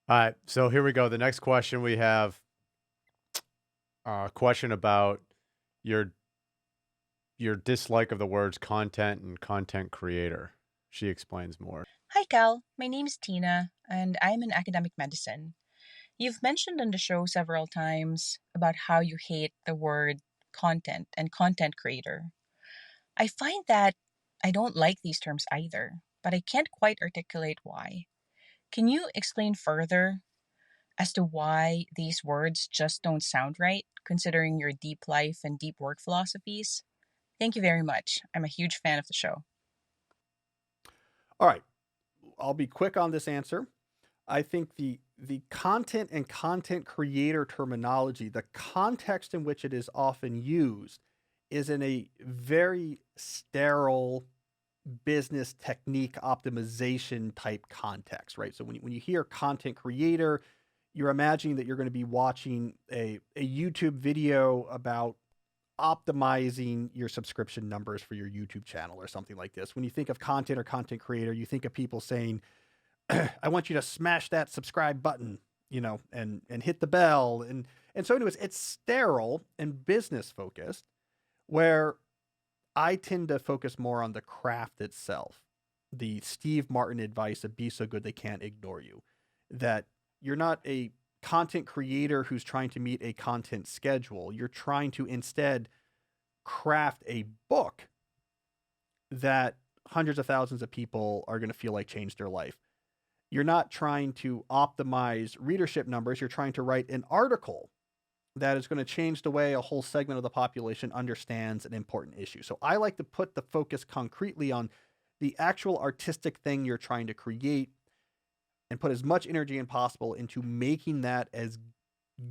All right, so here we go. The next question we have a question about your your dislike of the words content and content creator. She explains more. Hi, Cal. My name is Tina, and I'm in academic medicine. You've mentioned on the show several times about how you hate the word content and content creator. I find that I don't like these terms either, but I can't quite articulate why. Can you explain further as to why these words just don't sound right, considering your deep life and deep work philosophies? Thank you very much. I'm a huge fan of the show. All right, I'll be quick on this answer. I think the content and content creator terminology, the context in which it is often used, is in a very sterile business technique optimization type context, right? So when you hear content creator, you're imagining that you're going to be watching a YouTube video about optimizing your subscription numbers for your YouTube channel or something like this. When you think of content or content creator, you think of people saying, I want you to smash that subscribe button, and hit the bell. And so anyways, it's sterile and business focused, where I tend to focus more on the craft itself. The Steve Martin advice of be so good they can't ignore you. That you're not a content creator who's trying to meet a content schedule. You're trying to instead craft a book that hundreds of thousands of people are going to feel like changed their life. You're not trying to optimize readership numbers. You're trying to write an article that is going to change the way a whole segment of the population understands an important issue. So I like to put the focus concretely on the actual artistic thing you're trying to create and put as much energy as possible into making that as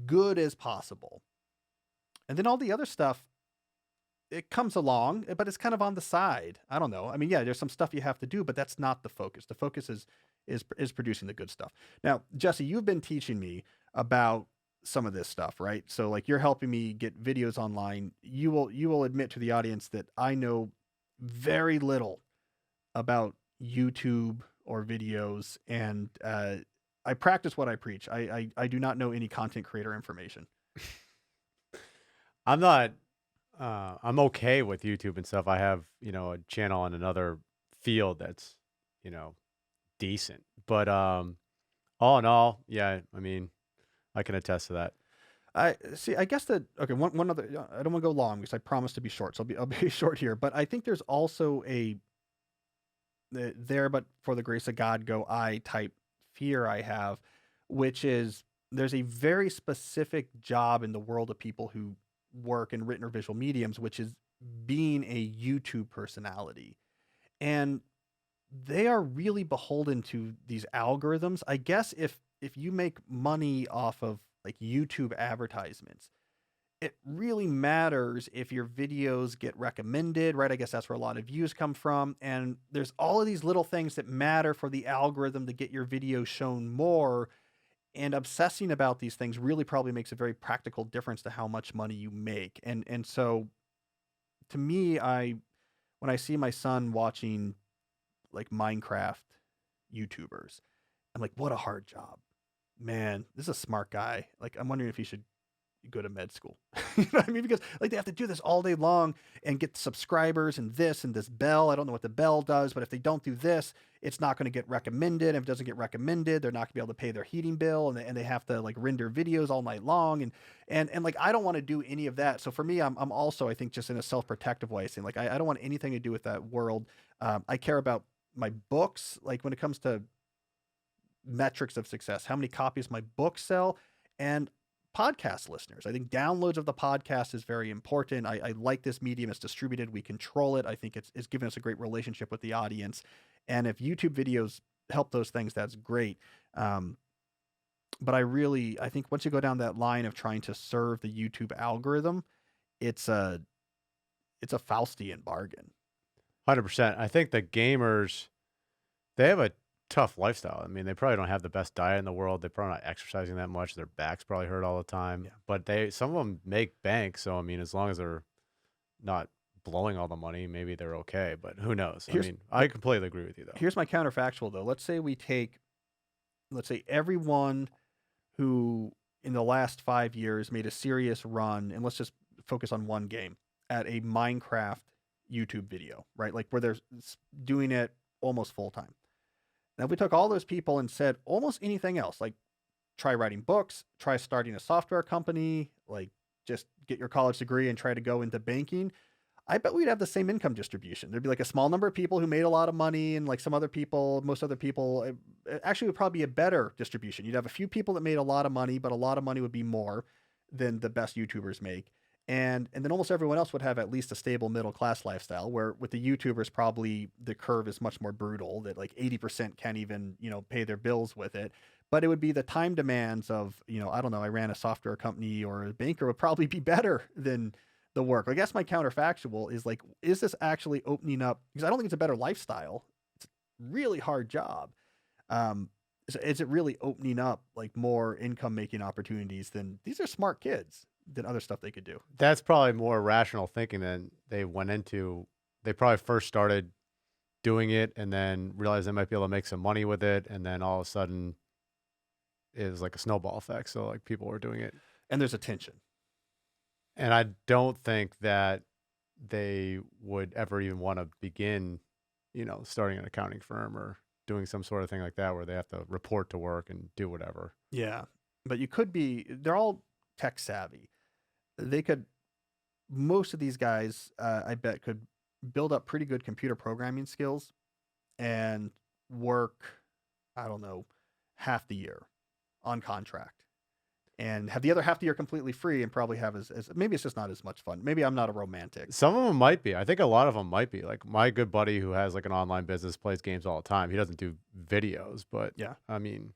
good as possible. And then all the other stuff, it comes along, but it's kind of on the side. I don't know. I mean, yeah, there's some stuff you have to do, but that's not the focus. The focus is producing the good stuff. Now, Jesse, you've been teaching me about some of this stuff, right? So like you're helping me get videos online. You will admit to the audience that I know very little about YouTube or videos, and I practice what I preach. I do not know any content creator information. I'm not I'm okay with YouTube and stuff. I have, a channel on another field that's, you know, decent. But all in all, yeah, I mean, I can attest to that. I see. I guess that okay. One other. I don't want to go long because I promise to be short. So I'll be short here. But I think there's also there, but for the grace of God, go I type fear I have, which is there's a very specific job in the world of people who work in written or visual mediums, which is being a YouTube personality. And they are really beholden to these algorithms. I guess if you make money off of like YouTube advertisements, it really matters if your videos get recommended, right? I guess that's where a lot of views come from. And there's all of these little things that matter for the algorithm to get your video shown more. And obsessing about these things really probably makes a very practical difference to how much money you make. And so to me, I when I see my son watching like Minecraft YouTubers, I'm like, what a hard job. Man, this is a smart guy. Like, I'm wondering if he should go to med school. You know what I mean? Because like they have to do this all day long and get subscribers and this bell. I don't know what the bell does, but if they don't do this, it's not going to get recommended. If it doesn't get recommended, they're not going to be able to pay their heating bill, and they have to like render videos all night long. And like I don't want to do any of that. So for me, I'm also I think just in a self protective way saying like I don't want anything to do with that world. I care about my books. Like when it comes to metrics of success, how many copies my books sell, and podcast listeners. I think downloads of the podcast is very important. I like this medium. It's distributed. We control it. I think it's given us a great relationship with the audience. And if YouTube videos help those things, that's great. Um, but I think once you go down that line of trying to serve the YouTube algorithm, it's a it's a Faustian bargain. 100%. I think the gamers, they have a tough lifestyle. I mean, they probably don't have the best diet in the world. They're probably not exercising that much. Their backs probably hurt all the time. Yeah. But some of them make bank. So I mean, as long as they're not blowing all the money, maybe they're okay. But who knows? I Here's mean, I completely agree with you though. here's my counterfactual though. Let's say we take let's say everyone who in the last 5 years made a serious run, and let's just focus on one game, at a Minecraft YouTube video, right? Like where they're doing it almost full time. Now, if we took all those people and said almost anything else, like try writing books, try starting a software company, like just get your college degree and try to go into banking, I bet we'd have the same income distribution. There'd be like a small number of people who made a lot of money, and like some other people, most other people, it actually would probably be a better distribution. You'd have a few people that made a lot of money, but a lot of money would be more than the best YouTubers make. And then almost everyone else would have at least a stable middle class lifestyle, where with the YouTubers, probably the curve is much more brutal, that like 80% can't even, pay their bills with it. But it would be the time demands of, I don't know, I ran a software company or a banker would probably be better than the work. I guess my counterfactual is like, is this actually opening up? Because I don't think it's a better lifestyle. It's a really hard job. Is it really opening up like more income making opportunities than these are smart kids than other stuff they could do? That's probably more rational thinking than they went into. They probably first started doing it and then realized they might be able to make some money with it. And then all of a sudden it was like a snowball effect. So like people were doing it. And there's a tension. And I don't think that they would ever even want to begin, starting an accounting firm or doing some sort of thing like that where they have to report to work and do whatever. Yeah. But they're all tech savvy. Most of these guys, I bet, could build up pretty good computer programming skills and work, I don't know, half the year on contract. And have the other half of the year completely free and probably have as maybe it's just not as much fun. Maybe I'm not a romantic. Some of them might be. I think a lot of them might be. Like my good buddy who has like an online business, plays games all the time. He doesn't do videos, but yeah, I mean,